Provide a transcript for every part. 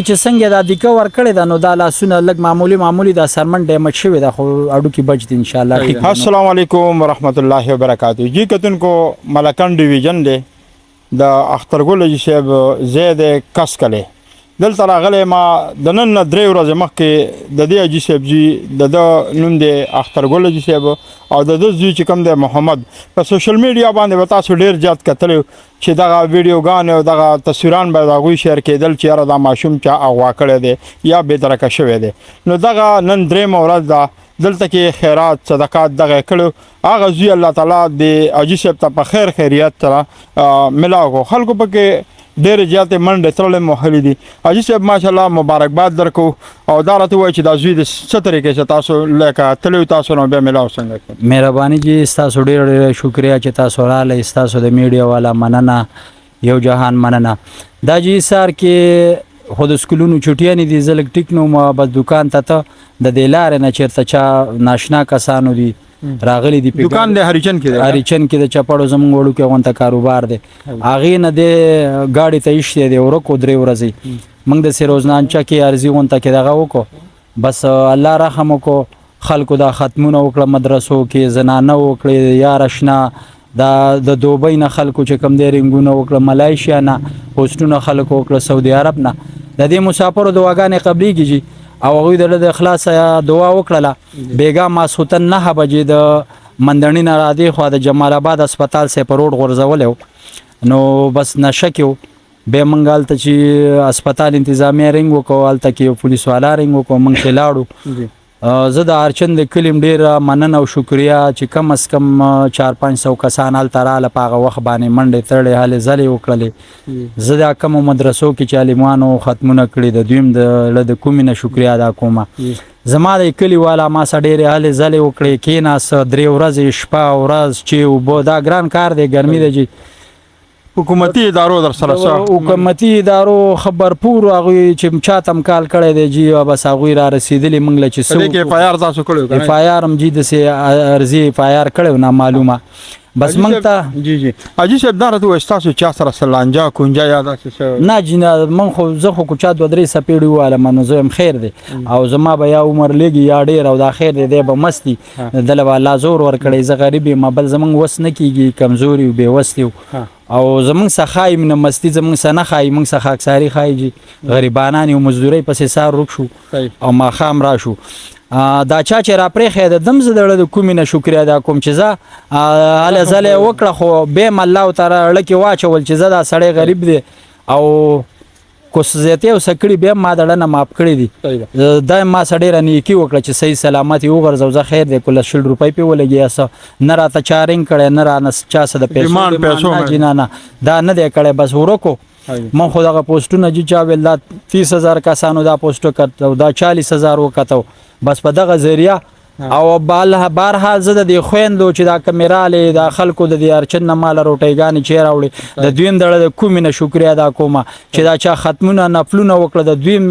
چې څنګه د دیکه ور کړی دا نو دا لاسونه لګ معمولی دا سرمن ډیمیج شوی دا خو اډو کې بچ دي ان شاء الله. السلام علیکم ورحمت الله وبرکاتہ. جی کتن کو ملکان ډیویژن دی د اخترګل جی صاحب زید کس کله دلته راغلی ما د نن درې ورځې مخکې د دې جی صاحب جی د نوم دی اخترګل جی صاحب او د زوی چې کوم دی محمد په سوشل میډیا باندې تاسو ډیر زیات کتل چې دغه ویډیوګان او دغه تصویران به دغه شیر کېدل چې را د ماشوم چا اغوا کړی دی یا به درکه شوی دی. نو دغه نن درې ورځ دا دلته کې خیرات صدقات دغه کړو هغه زوی الله تعالی د اجي صاحب ته په خیر خیریت سره ملاو خلکو پکې ډېر زیاتې منډې تړلې موهلې دي. حاجي صاحب ماشاءالله مبارکباد درکو او دا راته وایي چې دا زوی د څه طریقې سره تاسو لکه تللی تاسو نو بیا میلاو څنګه کوئ؟ مهرباني جی ستاسو ډېر شکریا چې تاسو راغلی ستاسو د میډیا والا مننه یو جهان مننه. دا جی سار کې خو د سکولونو چټیانې دي زه لږ ټیک نوم بس دکان ته د دې لارې نه چېرته چا ناشنا کسانو دي راغلی دی دکان د هریچن کې دی هریچن کې د چپړو زمونږ وړو کې غونته کاروبار دی هغې نه د ګاډي ته ایښتی دی ورکو 3 ورځې موږ د سروزنانچه کې عرضي غونته کې دغه وکړو بس الله رحم وکړو خلکو دا ختمونه وکړه مدرسو کې زنانه وکړې یار اشنا دا د دوبۍ نه خلکو چې کم دی رنګونه وکړه ملایشیا نه پوسټونه خلکو وکړه سعودي عرب نه د دې مسافرو دعاګانې قبلیږي جي او هغوی د اخلاص دعا وکړله بیګا ماسخوتن 9 بجې د مندڼي نه رادې خوا د جمال آباد هسپتال سه په روډ غورځولی نو بس نشه کې و بیا موږ هلته چې هسپتال انتظامیه رنګ وکړو هلته کې یو پولیس والا رنګ وکړو موږ چې لاړو زه د ارچن د کلیم ډېره مننه او شکریا چې کم از کم 400-500 کسان هلته راله په هغه وخت باندې منډې تړلې هلې ځلې وکړلې زه دا کمو مدرسو کې چې عالمانو ختمونه کړي د دویم د کومې نه شکریا ادا کوم زما د کلي والا ما سره ډېرې هلې ځلې وکړې کېناست 3 ورځې شپه ورځ چې اوبه دا ګران کار دی ګرمي دی جي حکومتي ادارو در سره حکومتي ادارو خبرپور هغوی چې چاته هم کال کړی دی جي بس هغوی را رسېدلي موږ له چې څه کې اف آی آر تاسو کړی اف آی آر هم جي داسې عرضي اف آی آر کړی نامعلومه بس موږ ته جی جی حاجي صاحب دا راته وایي ستاسو چا سره سلانجا کونجا یا داسې نه جي نه من خو زه خو چا 2-3 څپېړې ووالم نو زه یم خیر دی او زما به یا عمر لږي یا ډېر او دا خیر دی دی به مست دي دله به الله زور ورکړی زه غریب یم بل زموږ وس نه کېږي کمزوري و بېوس یو او زمونږ څخه خایي نه مستي زمونږ څخه نه خایي موږ څخه خاکساري خایي جي غریبانان یو مزدورۍ پسې سار روک شو او ماښام راشو دا چا چې را پرېښی د دم زه د د کومې نه شکریا ادا کوم چې زه هله ځله وکړه خو بیا م الله تعالی اړه کې واچول چې زه دا سړی غریب دی او کوسزیتې او سکړي بیا ما د اړه نه معاف کړي دي دا ما سره ډېره نیکي وکړه چې صحیح سلامت یې وغورځو زه خیر دی کله 100 روپۍ پې ولګي څه نه راته چا رنګ کړی نه رانه چا څه د پیسو نه جي نه دا نه دی کړی بس ورکو من خو دغه پوسټونه جي چا ویل دا 30,000 کسانو دا پوسټ کتو دا 40,000 وکتو بس په دغه ذریعه او بهرحال زه د دې خویندو چې دا کمیرالې د خلکو د دې ارچن نه ماله روټۍ چې راوړي د دویم دړه د کومې نه شکریا ادا کومه چې دا چا ختمونه نفلونه وکړه د دویم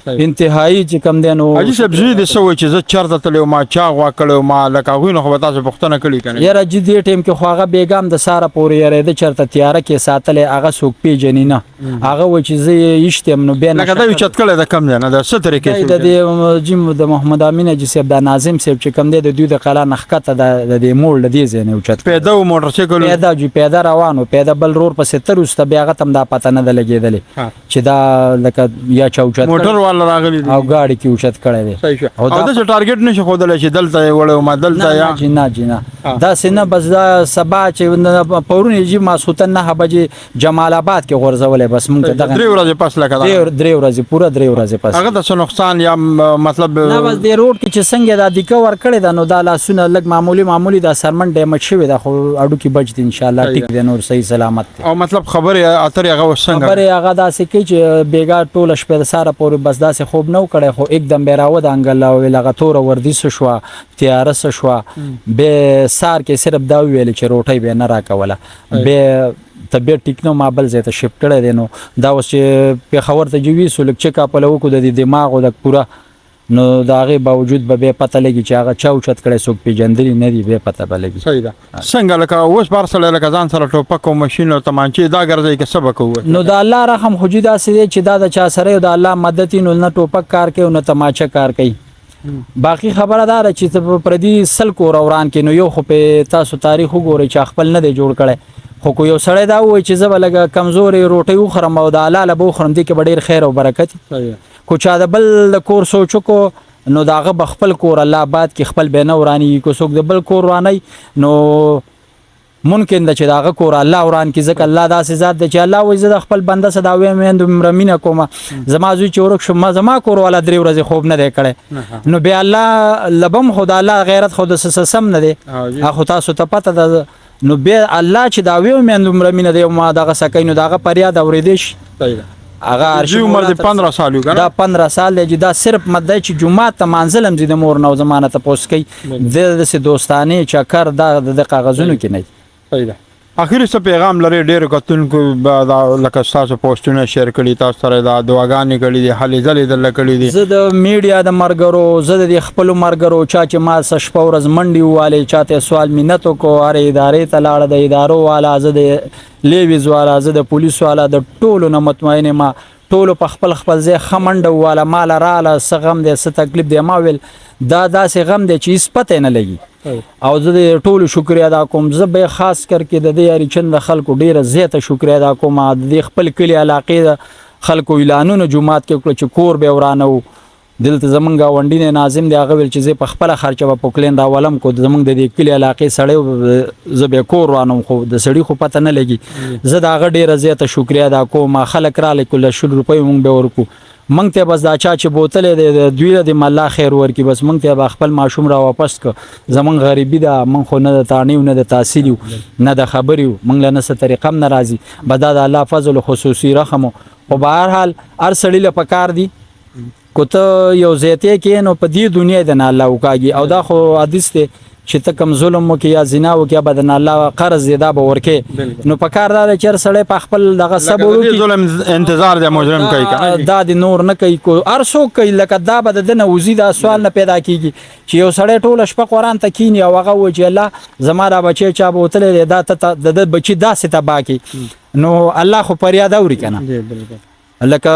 انتهایی چې کم دی نو حاجي صاحب زوی دې څه وایي چې زه چېرته تللی ما چا غوا کړی ما لکه هغوی نه خو به تاسو پوښتنه کړې که نه یاره جي دې ټایم کې خو هغه بېګام د ساره پورې یارېده چېرته تیاره کې ساتلی هغه څوک پېژني نه هغه وایي چې زه یې ایشت یم نو بیا لکه دا اوچت کړی د کم دی نه د څه طریقې د دې جي د محمد امین حاجي صاحب دا ناظم صاحب چې کوم دی د دوی د قلا نه ښکته د دې موړ له دې ځای نه اوچت پیاده و موټرسایکل پیاده جي پیاده روان و پیاده بل رور پسې تر وروسته بیا هغه ته هم دا پته نه ده لګېدلې چې دا لکه یا چا اوچت موټر والا راغلی او ګاډي کې اوچت کړی دی او داسې ټارګېټ نشي ښودلی چې دلته یې وړی ما دلته یا نه جي نه داسې نه بس دا سبا چې پرون یې جي ماسخوتن 9 بجې جمال آباد کې غورځولی بس موږ ته دغه 3 ورځې پس لکه 3 ورځې پوره 3 ورځې پس هغه ته څه نقصان یا مطلب نه بس دې روډ کې چې څنګه دا دیکه ور کړی ده نو دا لاسونه لږ معمولی دا سرمن ډیمیج شوی ده خو اډو کې بچ دي ان شاء الله ټیک دی نور صحیح سلامت دی او مطلب خبرې اترې هغه څنګه خبرې هغه داسې کوي چې بیګا ټوله شپه د ساره پورې بس داسې خوب نه و کړی خو एकदम بیا راودانګل او هغه توره وردي څه شوه تیاره څه شوه بیا سار کې صرف دا وویل چې روټۍ بیا نه راکوله بیا طبیعت ټیک نو ما بل ځای ته شفټ کړی دی نو دا اوس چې پېښور ته جي ویسو لږ چک اپ له وکړو د دماغ او د پوره نو د هغې باوجود به بیا پته لګي چې هغه چا اوچت کړی څوک پېژندلي نه دي بیا پته به لګي. صحیح ده. څنګه لکه اوس بار سړی لکه ځان سره ټوپک او ماشین او تمانچې دا ګرځوي که څه به کوو؟ نو د الله رحم خو جدا داسې دی چې دا د چا سره د الله مدد نو نه ټوپک کار کوي نه تماچه کار کوي. باقي خبره دا ده چې په پردي سل کور اوران کې نو یو خو په تاسو تاریخ وګورئ چې خپل نه دی جوړ کړی خو کو یو سړی دا وایي چې زه به لږه کمزورې روټۍ وخورم او د حلاله به وخورم دې کې به ډېر خیر او برکت خو چا د بل د کور سوچ وکړو نو د هغه به خپل کور الله آباد کې خپل به نه ورانېږي که څوک د بل کور ورانوي نو ممکن ده چې د هغه کور الله وران کړي ځکه الله داسې ذات دی چې الله وایي زه د خپل بنده څه دا وایم دومره مینه کومه زما زوی چې ورک شو زما کور والا 3 ورځې خوب نه دی کړی نو بیا الله لبم خو د الله غیرت خو د سم نه دی خو تاسو ته پته ده نو بیا الله چې دا وایم دومره مینه دی ما دغه سکه نو دغه پریاد اورېدې شي هغه ارشي عمر د 15 سال یو دا 15 سال دی چې دا صرف مده چې جمعه ته منزلم دي د مور نو زمانه ته پوس کوي د دوستانه چکر د کاغذونو کې نه پیدا. اخر څه پیغام لري ډېر کتونکو لکه تاسو پوسټونه شیر کړي تاسو سره دا دعاګانې کړي دي هلې ځلې دلته کړي دي. زه د میډیا د مرګرو زه د خپل مرګرو چا چې ما شپه ورځ منډي واله چاته سوال مينت کو اره ادارې ته لاړ د ادارو والا زه د لیویز والا زه د پولیس والا د ټولو نه مطمئن ما ټولو په خپل ځای خمنډ والا مال رااله سغم دې څه تکلیف دی ما ویل دا داسې غم دی چې هیڅ پته نه لګي او زه د ټولو شکریا ادا کوم. زه به خاص کر کې د دې یاري چند خلکو ډیره زیاته شکریا ادا کوم د خپل کلی علاقې خلکو اعلانونو جمعات کې کړ چې کور به ورانو دلته زمونږ غونډینه ناظم دی هغه ویل چې زه په خپل خرچه په پوکلین راولم کو زمونږ د دې کلی علاقې سړی زه به کور وانم خو د سړی خو پته نه لګي زه دا غ ډیره زیاته شکریا ادا کوم خلک را لیکل 100 روپۍ مونږ به ورکو مونږ ته بس دا چا چې بوتلې د دوی د مله خیر ورکی بس مونږ ته خپل ماشوم را واپس ک زمون غریبی دا مونږ خو نه د تانیو نه د تحصیل نه د خبرې مونږ له نس طریقه هم ناراضي بدا د الله فضل خصوصي رحم او بهر حال ار سړی له پکار دی کوته یو زیته کې نو په دې دنیا د نه الله وکاږي او دا خو حدیث ته چې ته کم ظلم وکي یا زنا وکي به د الله قرض زیاده به ورکه نو په کار دا چې سړی په خپل دغه صبر وکي ظلم انتظار د مجرم کوي دا د نور نه کوي کو ارسو کوي لکه دا به د نه وزید سوال نه پیدا کیږي چې یو سړی ټول شپه قران ته کینی او هغه و چې الله زما را بچي چا بوتلې دا ته د بچي داسې تباکی نو الله خو فریاد اوري کنه لکه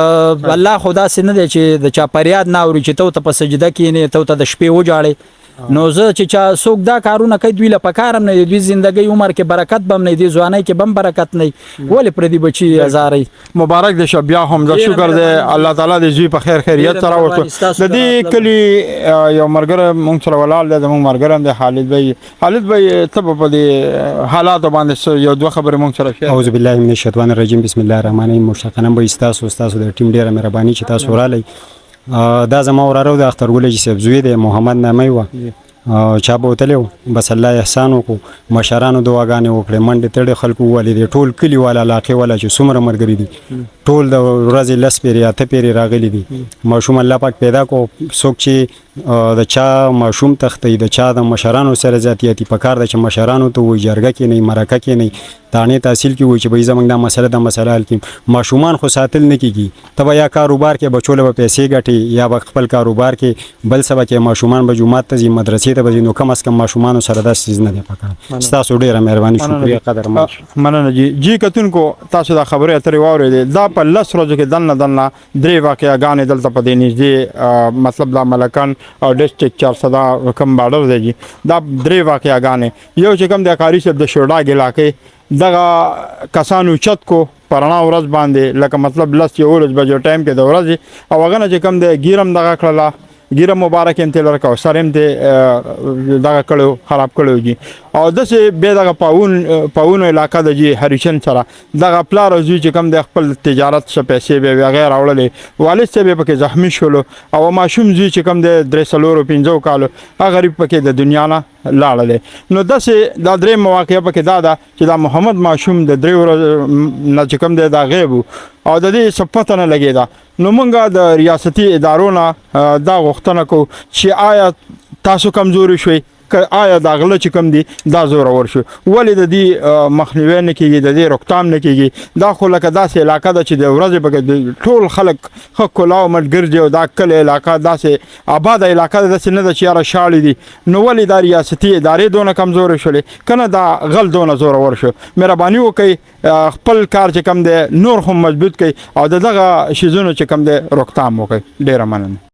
الله خدا سي نه دی چې د چا فریاد نه اوري چې ته په سجده کې نه ته د شپې وجاړي نو زه چې چا څوک دا کارونه کوي دوی له پکارم نه دوی ژوندۍ عمر کې برکت بم نه دی ځواني کې بم برکت نه ولې پر دې بچي هزاري مبارک دې شبیا هم د شکر دې الله تعالی دې زوی په خیر خیریت سره ورته د دې کلی یو مرګره مونږ سره ولال د مونږ مرګره د خالد بھائی ته په دې حالات باندې یو دوه خبره مونږ سره اعوذ بالله من الشیطان الرجیم بسم الله الرحمن الرحیم مشتاقنم به استاسو د ټیم ډیره مهرباني چې تاسو ورالي دا زما وراره د اخترګل چې سبزوی د محمد نامي و چا بوتلو بس الله احسان وکړو مشرانو دعاګانې وکړې منډه تړې خلکو ولې ټول کلی والا علاقې والا چې څومره مرګري دي ټول د ورځې لس پیری اته پیری راغلي دي ماشوم الله پاک پیدا کو څوک چې د چا ماشوم تختې د چا د مشرانو سره ذاتياتي پکار د چې مشرانو ته وي جرګه کې نه مرکه کې نه تانه تحصیل کې وي چې به زمنګ دا مسله حل کې ماشومان خو ساتل نه کیږي تبه یا کاروبار کې بچول به پیسې ګټي یا خپل کاروبار کې بل سبا کې ماشومان به جمعه ته مدرسې ته به نو کم از کم ماشومان سره د سیز نه دی پکار تاسو ډیره مهرباني شکریا قدر مننه جی کتونکو تاسو دا خبره اترې واورې دا په لس ورځو کې دلنه درې واقعاګانې دلته په دې نږدې مطلب دا ملکان او ډسټریکټ 400 کم بارډر دی دا درې واقعاګانې یو چې کم د کاری صاحب د شوډاګ علاقې دغه کسانو چت کو پرانا ورځ باندې لکه مطلب لس یو ورځ بجو ټایم کې د ورځ او هغه نه چې کم د ګیرم دغه کړله ګیره مبارک هم تل ورکاو سرم ته دغه کړو خراب کړو جی او دسه به دغه پاون علاقہ د جی هریشن سره دغه پلار زوی چې کم د خپل تجارت څخه پیسې به غیر اورلې والد څه به پکې زخمی شول او ماشوم زوی چې کم د 3 کالو هغه غریب پکې د دنیا نه لاړل نو دسه دا درې مواقع پکې دا چې دا محمد ماشوم د 3 ورځې نه چې کم د غیب او د دې صفته نه لګیدا نو مونږه د ریاستي ادارو نه دا غوښتنه کو چې آیا تاسو کمزوري شوي که آیا دا غله چې کوم دي دا زورور شو ولې د دې مخنیوی نه کیږي د دې روکتام نه کیږي دا خو لکه داسې علاقه ده چې د ورځې به ټول خلک ښه کلاو مټ ګرځي او دا کلی علاقه داسې آباده علاقه ده داسې نه ده چې یاره شاړې دي نو ولې دا ریاستي ادارې دونه کمزورې شولې که نه دا غل دونه زورور شو مهرباني وکئ خپل کار چې کوم دی نور هم مضبوط کړئ او د دغه شیزونو چې کوم دی روکتام وکړئ ډېره مننه